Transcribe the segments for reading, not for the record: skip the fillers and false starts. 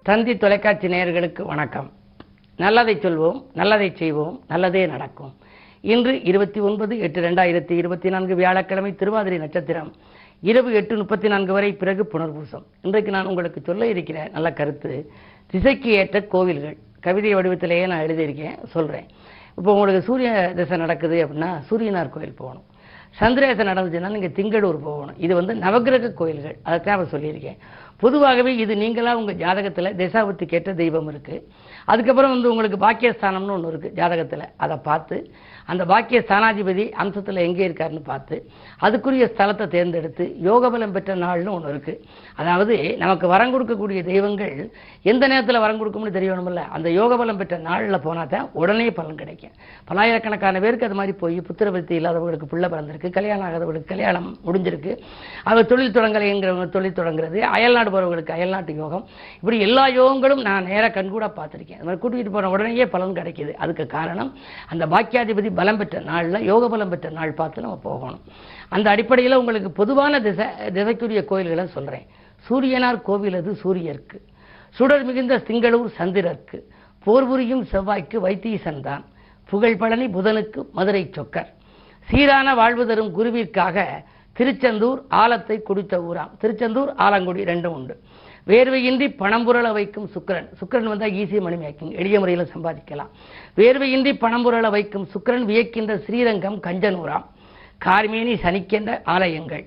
தந்தி தொலைக்காட்சி நேயர்களுக்கு வணக்கம். நல்லதை சொல்வோம், நல்லதை செய்வோம், நல்லதே நடக்கும். இன்று 29/8/2024 வியாழக்கிழமை, திருவாதிரை நட்சத்திரம், இரவு 8:34 வரை, பிறகு புனர்பூசம். இன்றைக்கு நான் உங்களுக்கு சொல்ல இருக்கிற நல்ல கருத்து, திசைக்கு ஏற்ற கோவில்கள். கவிதை வடிவத்திலேயே நான் எழுதியிருக்கேன், சொல்கிறேன். இப்போ உங்களுக்கு சூரிய திசை நடக்குது அப்படின்னா சூரியனார் கோயில் போகணும். சந்திரேசை நடந்துச்சுன்னா நீங்கள் திங்களூர் போகணும். இது நவகிரக கோயில்கள், அதைத்தான் நான் சொல்லியிருக்கேன். பொதுவாகவே இது நீங்களாக உங்கள் ஜாதகத்தில் திசாபுத்திக்கு ஏற்ற தெய்வம் இருக்குது. அதுக்கப்புறம் உங்களுக்கு பாக்கியஸ்தானம்னு ஒன்று இருக்குது ஜாதகத்தில். அதை பார்த்து அந்த பாக்கிய ஸ்தானாதிபதி அம்சத்தில் எங்கே இருக்காருன்னு பார்த்து அதுக்குரிய ஸ்தலத்தை தேர்ந்தெடுத்து யோகபலம் பெற்ற நாள்னு ஒன்று இருக்குது. அதாவது நமக்கு வரம் கொடுக்கக்கூடிய தெய்வங்கள் எந்த நேரத்தில் வரம் கொடுக்கும்னு தெரியணுமில்ல. அந்த யோகபலம் பெற்ற நாளில் போனால் தான் உடனே பலன் கிடைக்கும். பல்லாயிரக்கணக்கான பேருக்கு அது மாதிரி போய் புத்திரவர்த்தி இல்லாதவர்களுக்கு பிள்ளை பிறந்திருக்கு, கல்யாணம் ஆகாதவர்களுக்கு கல்யாணம் முடிஞ்சிருக்கு, அவர் தொழில் தொடங்கலைங்கிறவங்க தொழில் தொடங்குறது, அயல்நாடு போகிறவர்களுக்கு அயல்நாட்டு யோகம், இப்படி எல்லா யோகங்களும் நான் நேராக கண்கூட பார்த்துருக்கேன். அது மாதிரி கூட்டிகிட்டு போன உடனேயே பலன் கிடைக்கிது. அதுக்கு காரணம் அந்த பாக்கியாதிபதி பலம் பெற்ற நாளில், யோக பலம் பெற்ற நாள் பார்த்து நம்ம போகணும். அந்த அடிப்படையில் உங்களுக்கு பொதுவான திசைக்குரிய கோயில்களை சொல்கிறேன். சூரியனார் கோவில் அது சூரியருக்கு, சுடர் மிகுந்த திங்களூர் சந்திரருக்கு, போர் புரியும் செவ்வாய்க்கு வைத்தீசன் தான், புகழ் பழனி புதனுக்கு மதுரை சொக்கர், சீரான வாழ்வு தரும் குருவிற்காக திருச்செந்தூர் ஆலத்தை குடித்த ஊராம். திருச்செந்தூர் ஆலங்குடி ரெண்டும் உண்டு. வேர்வையின்றி பணம் புரள வைக்கும் சுக்கிரன். சுக்கிரன் வந்தால் ஈஸி மணி மேக்கிங், எளிய முறையில் சம்பாதிக்கலாம். வேர்வையின்றி பணம் புரள வைக்கும் சுக்கிரன் வியக்கின்ற ஸ்ரீரங்கம் கஞ்சனூராம். கார்மேனி சனிக்கின்ற ஆலயங்கள்,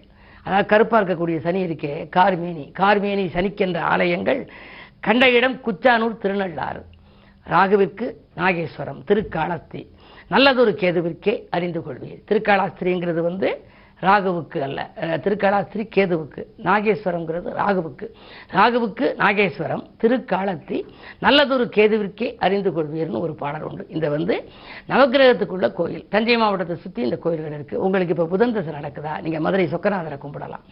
அதாவது கருப்பாக இருக்கக்கூடிய சனி இருக்கே கார்மேனி சனிக்கின்ற ஆலயங்கள் கண்ட இடம் குச்சானூர் திருநள்ளாறு. ராகுவிற்கு நாகேஸ்வரம், திருக்காளஸ்திரி, நல்லதொரு கேதுவிற்கே அறிந்து கொள்வீர். திருக்காளஸ்திரிங்கிறது ராகுவுக்கு அல்ல, திருக்காளஸ்திரி கேதுவுக்கு, நாகேஸ்வரம்ங்கிறது ராகுவுக்கு நாகேஸ்வரம், திருக்காளத்தி, நல்லதொரு கேதுவிற்கே அறிந்து கொள்வீர்னு ஒரு பாடல் உண்டு. இந்த நவகிரகத்துக்குள்ள கோயில். தஞ்சை மாவட்டத்தை சுற்றி இந்த கோயில்கள் இருக்குது. உங்களுக்கு இப்போ புதன் திசை நடக்குதா, நீங்கள் மதுரை சொக்கநாதரை கும்பிடலாம்.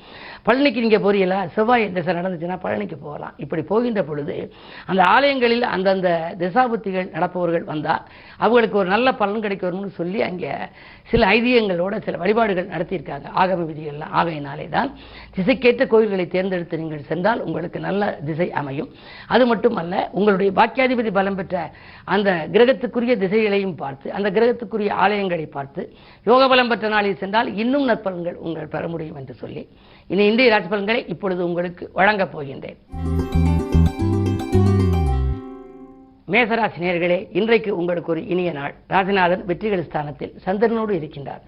பழனிக்கு நீங்கள் போறீங்களா, செவ்வாய் திசை நடந்துச்சுன்னா பழனிக்கு போகலாம். இப்படி போகின்ற பொழுது அந்த ஆலயங்களில் அந்தந்த திசாபுத்திகள் நடப்பவர்கள் வந்தால் அவங்களுக்கு ஒரு நல்ல பலன் கிடைக்கணும்னு சொல்லி அங்கே சில ஐதீகங்களோட சில வழிபாடுகள் நடத்தியிருக்காங்க. ஆகம விதிகள்லாம். ஆகையினாலே தான் திசைக்கேற்ற கோயில்களை தேர்ந்தெடுத்து நீங்கள் சென்றால் உங்களுக்கு நல்ல திசை அமையும். அது மட்டுமல்ல, உங்களுடைய பாக்கியாதிபதி பலம் பெற்ற அந்த கிரகத்துக்குரிய திசைகளையும் பார்த்து, அந்த கிரகத்துக்குரிய ஆலயங்களை பார்த்து யோக பலம் பெற்ற நாளில் சென்றால் இன்னும் நற்பலன்கள் உங்கள் பெற முடியும் என்று சொல்லி இன்றைய ராசி பலன்களை இப்பொழுது உங்களுக்கு வழங்கப் போகின்றேன். மேசராசி நேயர்களே, இன்றைக்கு உங்களுக்கு ஒரு இனிய நாள். ராசிநாதன் வெற்றிகள் ஸ்தானத்தில் சந்திரனோடு இருக்கின்றார்.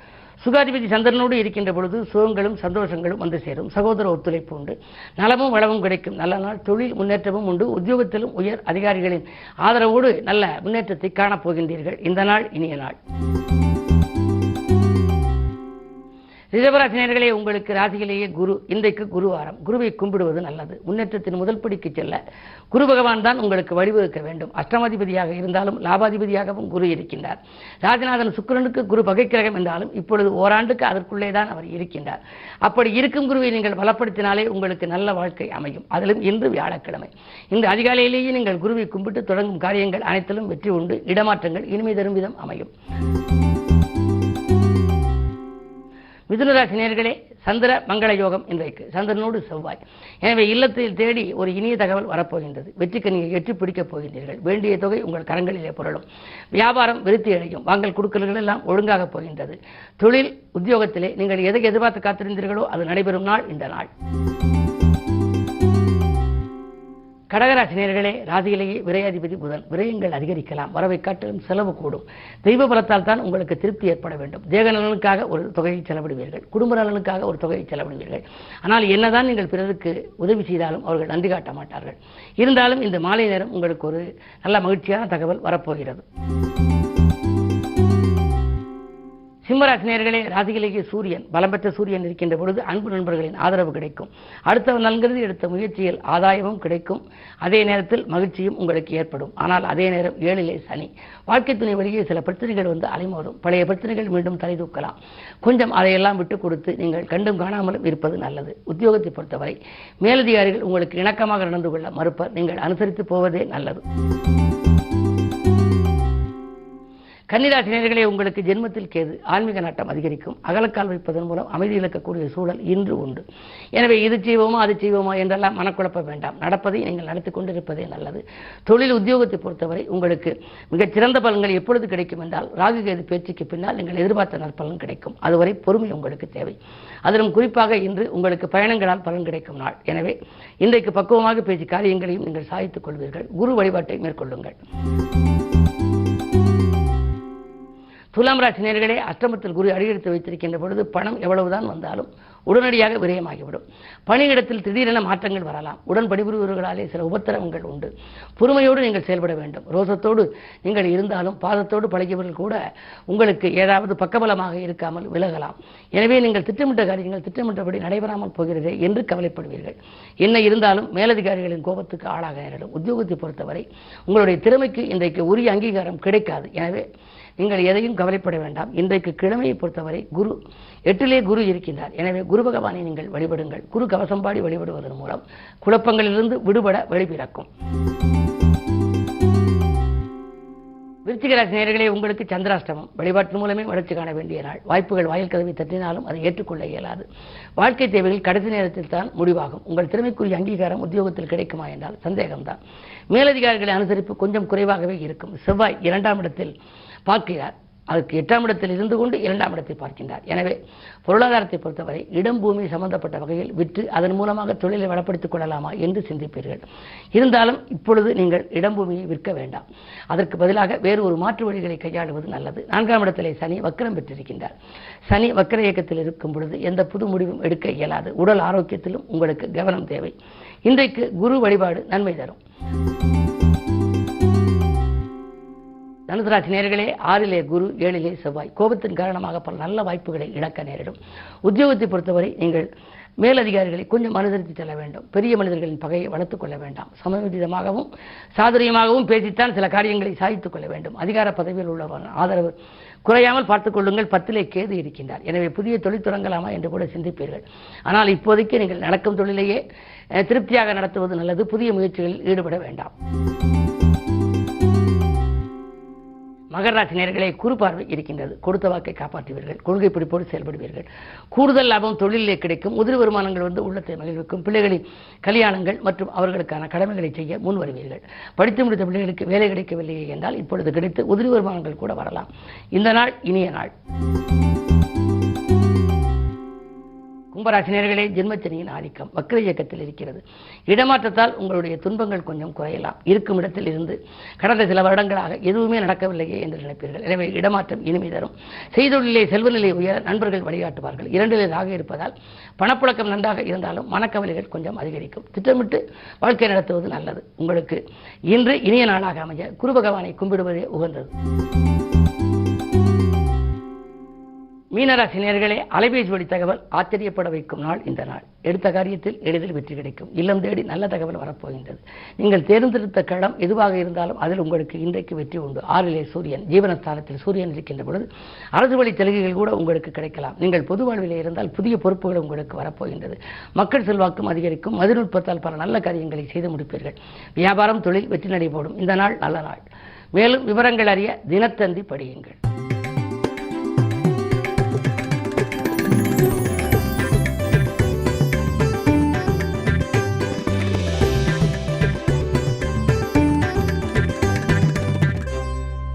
சுகாதிபதி சந்திரனோடு இருக்கின்ற பொழுது சுகங்களும் சந்தோஷங்களும் வந்து சேரும். சகோதர ஒத்துழைப்பு உண்டு. நலமும் வளமும் கிடைக்கும். நல்ல நாள். தொழில் முன்னேற்றமும் உண்டு. உத்தியோகத்திலும் உயர் அதிகாரிகளின் ஆதரவோடு நல்ல முன்னேற்றத்தை காணப்போகின்றீர்கள். இந்த நாள் இனிய நாள். ரிஷபராசி நேயர்களே, உங்களுக்கு ராசியிலேயே குரு. இன்றைக்கு குருவாரம். குருவை கும்பிடுவது நல்லது. முன்னேற்றத்தின் முதல் படிக்கு செல்ல குரு பகவான் தான் உங்களுக்கு வழிவகுக்க வேண்டும். அஷ்டமாதிபதியாக இருந்தாலும் லாபாதிபதியாகவும் குரு இருக்கின்றார். ராஜநாதன் சுக்கிரனுக்கு குரு பகை கிரகம் என்றாலும் இப்பொழுது ஓராண்டுக்கு அதற்குள்ளே தான் அவர் இருக்கின்றார். அப்படி இருக்கும் குருவை நீங்கள் பலப்படுத்தினாலே உங்களுக்கு நல்ல வாழ்க்கை அமையும். அதிலும் இன்று வியாழக்கிழமை. இந்த அதிகாலையிலேயே நீங்கள் குருவை கும்பிட்டு தொடங்கும் காரியங்கள் அனைத்திலும் வெற்றி உண்டு. இடமாற்றங்கள் இனிமை தரும் விதம் அமையும். மிதுனராசி நேயர்களே, சந்திர மங்கள யோகம் இன்றைக்கு. சந்திரனோடு செவ்வாய். எனவே இல்லத்தில் தேடி ஒரு இனிய தகவல் வரப்போகின்றது. வெற்றிக்கு நீங்கள் எட்டி பிடிக்கப் போகின்றீர்கள். வேண்டிய தொகை உங்கள் கரங்களிலே புரளும். வியாபாரம் விருத்தி அடையும். வாங்கல் கொடுக்கல்கள் எல்லாம் ஒழுங்காக போகின்றது. தொழில் உத்தியோகத்திலே நீங்கள் எதை எதிர்பார்த்து காத்திருந்தீர்களோ அது நடைபெறும் நாள் இந்த நாள். கடகராசி நேயர்களே, ராசியிலேயே விரையாதிபதி புதன். விரயங்கள் அதிகரிக்கலாம். வரவை காட்டிலும் செலவு கூடும். தெய்வ பலத்தால் தான் உங்களுக்கு திருப்தி ஏற்பட வேண்டும். தேக நலனுக்காக ஒரு தொகையை செலவிடுவீர்கள். குடும்ப நலனுக்காக ஒரு தொகையை செலவிடுவீர்கள். ஆனால் என்னதான் நீங்கள் பிறருக்கு உதவி செய்தாலும் அவர்கள் நன்றி காட்ட மாட்டார்கள். இருந்தாலும் இந்த மாலை நேரம் உங்களுக்கு ஒரு நல்ல மகிழ்ச்சியான தகவல் வரப்போகிறது. சிம்மராசி நேயர்களே, ராசியிலேயே சூரியன். பலம் பெற்ற சூரியன் இருக்கின்ற பொழுது அன்பு நண்பர்களின் ஆதரவு கிடைக்கும். அடுத்தவர் நல்கிறது எடுத்த முயற்சியில் ஆதாயமும் கிடைக்கும். அதே நேரத்தில் மகிழ்ச்சியும் உங்களுக்கு ஏற்படும். ஆனால் அதே நேரம் 7லே சனி. வாழ்க்கை துணை வழியே சில பிரச்சனைகள் அலைமோதும். பழைய பிரச்சனைகள் மீண்டும் தலை தூக்கலாம். கொஞ்சம் அதையெல்லாம் விட்டு கொடுத்து நீங்கள் கண்டும் காணாமலும் இருப்பது நல்லது. உத்தியோகத்தை பொறுத்தவரை மேலதிகாரிகள் உங்களுக்கு இணக்கமாக நடந்து கொள்ள மறுப்பர். நீங்கள் அனுசரித்து போவதே நல்லது. கன்னிராசி நேயர்களே, உங்களுக்கு ஜென்மத்தில் கேது, ஆன்மீக நாட்டம் அதிகரிக்கும். அகலக்கால் வைப்பதன் மூலம் அமைதி இழக்கக்கூடிய சூழல் இன்று உண்டு. எனவே இது செய்வோமா அது செய்வோமா என்றெல்லாம் மனக்குழப்பம் வேண்டாம். நடப்பதை நீங்கள் நடத்தி கொண்டிருப்பதே நல்லது. தொழில் உத்தியோகத்தை பொறுத்தவரை உங்களுக்கு மிகச்சிறந்த பலன்கள் எப்பொழுது கிடைக்கும் என்றால், ராகு கேது பேச்சுக்கு பின்னால் நீங்கள் எதிர்பார்த்த நற்பலன் கிடைக்கும். அதுவரை பொறுமை உங்களுக்கு தேவை. அதிலும் குறிப்பாக இன்று உங்களுக்கு பயணங்களால் பலன் கிடைக்கும் நாள். எனவே இன்றைக்கு பக்குவமாக பேசி காரியங்களையும் நீங்கள் சாதித்துக் கொள்வீர்கள். குரு வழிபாட்டை மேற்கொள்ளுங்கள். துலாம் ராசி நேயர்களே, அஷ்டமத்தில் குரு அடியெடுத்து வைத்திருக்கின்ற பொழுது பணம் எவ்வளவுதான் வந்தாலும் உடனடியாக விரயமாகிவிடும். பணியிடத்தில் திடீரென மாற்றங்கள் வரலாம். உடன் பணிபுரிபவர்களாலே சில உபத்திரவங்கள் உண்டு. பொறுமையோடு நீங்கள் செயல்பட வேண்டும். ரோசத்தோடு நீங்கள் இருந்தாலும் பாதத்தோடு பழகியவர்கள் கூட உங்களுக்கு ஏதாவது பக்கபலமாக இருக்காமல் விலகலாம். எனவே நீங்கள் திட்டமிட்ட காரியங்கள் திட்டமிட்டபடி நடைபெறாமல் போகிறதே என்று கவலைப்படுவீர்கள். என்ன இருந்தாலும் மேலதிகாரிகளின் கோபத்துக்கு ஆளாக நேரிடும். உத்தியோகத்தை பொறுத்தவரை உங்களுடைய திறமைக்கு இன்றைக்கு உரிய அங்கீகாரம் கிடைக்காது. எனவே நீங்கள் எதையும் கவலைப்பட வேண்டாம். இன்றைக்கு கிழமையை பொறுத்தவரை குரு 8லே குரு இருக்கின்றார். எனவே குரு பகவானை நீங்கள் வழிபடுங்கள். குரு கவசம் பாடி வழிபடுவதன் மூலம் குழப்பங்களிலிருந்து விடுபட வழிபிறக்கும். விருச்சிக ராசி நேயர்களே, உங்களுக்கு சந்திராஷ்டமம். வழிபாட்டின் மூலமே வளர்ச்சி காண வேண்டிய நாள். வாய்ப்புகள் வாயில் கதவை தட்டினாலும் அதை ஏற்றுக்கொள்ள இயலாது. வாழ்க்கை தேவைகள் கடைசி நேரத்தில் தான் முடிவாகும். உங்கள் திறமைக்குரிய அங்கீகாரம் உத்தியோகத்தில் கிடைக்குமா என்றால் சந்தேகம்தான். மேலதிகாரிகளை அனுசரிப்பு கொஞ்சம் குறைவாகவே இருக்கும். செவ்வாய் 2ஆம் இடத்தில் பார்க்கிறார். அதுக்கு 8ஆம் இடத்தில் இருந்து கொண்டு 2ஆம் இடத்தை பார்க்கின்றார். எனவே பொருளாதாரத்தை பொறுத்தவரை இடம் பூமி சம்பந்தப்பட்ட வகையில் விற்று அதன் மூலமாக தொழிலை வளப்படுத்திக் கொள்ளலாமா என்று சிந்திப்பீர்கள். இருந்தாலும் இப்பொழுது நீங்கள் இடம் பூமியை விற்க வேண்டாம். அதற்கு பதிலாக வேறு ஒரு மாற்று வழிகளை கையாளுவது நல்லது. 4ஆம் இடத்திலே சனி வக்கரம் பெற்றிருக்கின்றார். சனி வக்கர இயக்கத்தில் இருக்கும் பொழுது எந்த புது முடிவும் எடுக்க இயலாது. உடல் ஆரோக்கியத்திலும் உங்களுக்கு கவனம் தேவை. இன்றைக்கு குரு வழிபாடு நன்மை தரும். தனுசு ராசி நேயர்களே, 6லே குரு 7லே செவ்வாய். கோபத்தின் காரணமாக பல நல்ல வாய்ப்புகளை இழக்க நேரிடும். உத்தியோகத்தை பொறுத்தவரை நீங்கள் மேலதிகாரிகளை கொஞ்சம் அனுசரித்து செல்ல வேண்டும். பெரிய மனிதர்களின் பகையை வளர்த்துக் கொள்ள வேண்டாம். சமயோஜிதமாகவும் சாதுரியமாகவும் பேசித்தான் சில காரியங்களை சாதித்துக் கொள்ள வேண்டும். அதிகார பதவியில் உள்ளவர் ஆதரவு குறையாமல் பார்த்துக் கொள்ளுங்கள். 10லே கேது இருக்கின்றார். எனவே புதிய தொழில் தொடங்கலாமா என்று கூட சிந்திப்பீர்கள். ஆனால் இப்போதைக்கு நீங்கள் நடக்கும் தொழிலையே திருப்தியாக நடத்துவது நல்லது. புதிய முயற்சிகளில் ஈடுபட வேண்டாம். மகர ராசி நேயர்களே, குரு பார்வை இருக்கின்றது. கொடுத்த வாக்கை காப்பாற்றுவீர்கள். கொள்கை பிடிப்போடு செயல்படுவீர்கள். கூடுதல் லாபம் தொழிலே கிடைக்கும். உதிரி வருமானங்கள் வந்து உள்ளத்தை மகிழ்விக்கும். பிள்ளைகளின் கல்யாணங்கள் மற்றும் அவர்களுக்கான கடமைகளை செய்ய முன் வருவீர்கள். படித்து முடித்த பிள்ளைகளுக்கு வேலை கிடைக்கவில்லையே என்றால் இப்பொழுது கிடைத்து உதிரி வருமானங்கள் கூட வரலாம். இந்த நாள் இனிய நாள். கும்பராசி நேயர்களே, ஜென்மச்சனியின் ஆதிக்கம் வக்ர இயக்கத்தில் இருக்கிறது. இடமாற்றத்தால் உங்களுடைய துன்பங்கள் கொஞ்சம் குறையலாம். இருக்கும் இடத்தில் இருந்து கடந்த சில வருடங்களாக எதுவுமே நடக்கவில்லையே என்று நினைப்பீர்கள். எனவே இடமாற்றம் இனிமை தரும். செய்தொழிலே செல்வநிலை உயர நண்பர்கள் வழிகாட்டுவார்கள். 2லே ராகு இருப்பதால் பணப்புழக்கம் நன்றாக இருந்தாலும் மனக்கவலைகள் கொஞ்சம் அதிகரிக்கும். திட்டமிட்டு வாழ்க்கை நடத்துவது நல்லது. உங்களுக்கு இன்று இனிய நாளாக அமைய குரு பகவானை கும்பிடுவதே உகந்தது. மீனராசி நேயர்களே, அலைபேசி வழி தகவல் ஆச்சரியப்பட வைக்கும் நாள் இந்த நாள். எடுத்த காரியத்தில் எளிதில் வெற்றி கிடைக்கும். இல்லம் தேடி நல்ல தகவல் வரப்போகின்றது. நீங்கள் தேர்ந்தெடுத்த களம் எதுவாக இருந்தாலும் அதில் உங்களுக்கு இன்றைக்கு வெற்றி உண்டு. 6லே சூரியன், ஜீவனஸ்தானத்தில் சூரியன் இருக்கின்ற பொழுது அரசு வழி சலுகைகள் கூட உங்களுக்கு கிடைக்கலாம். நீங்கள் பொது வாழ்விலே இருந்தால் புதிய பொறுப்புகள் உங்களுக்கு வரப்போகின்றது. மக்கள் செல்வாக்கும் அதிகரிக்கும். மதிநுட்பத்தால் பல நல்ல காரியங்களை செய்து முடிப்பீர்கள். வியாபாரம் தொழில் வெற்றி நடைபோடும். இந்த நாள் நல்ல நாள். மேலும் விவரங்கள் அறிய தினத்தந்தி படியுங்கள்.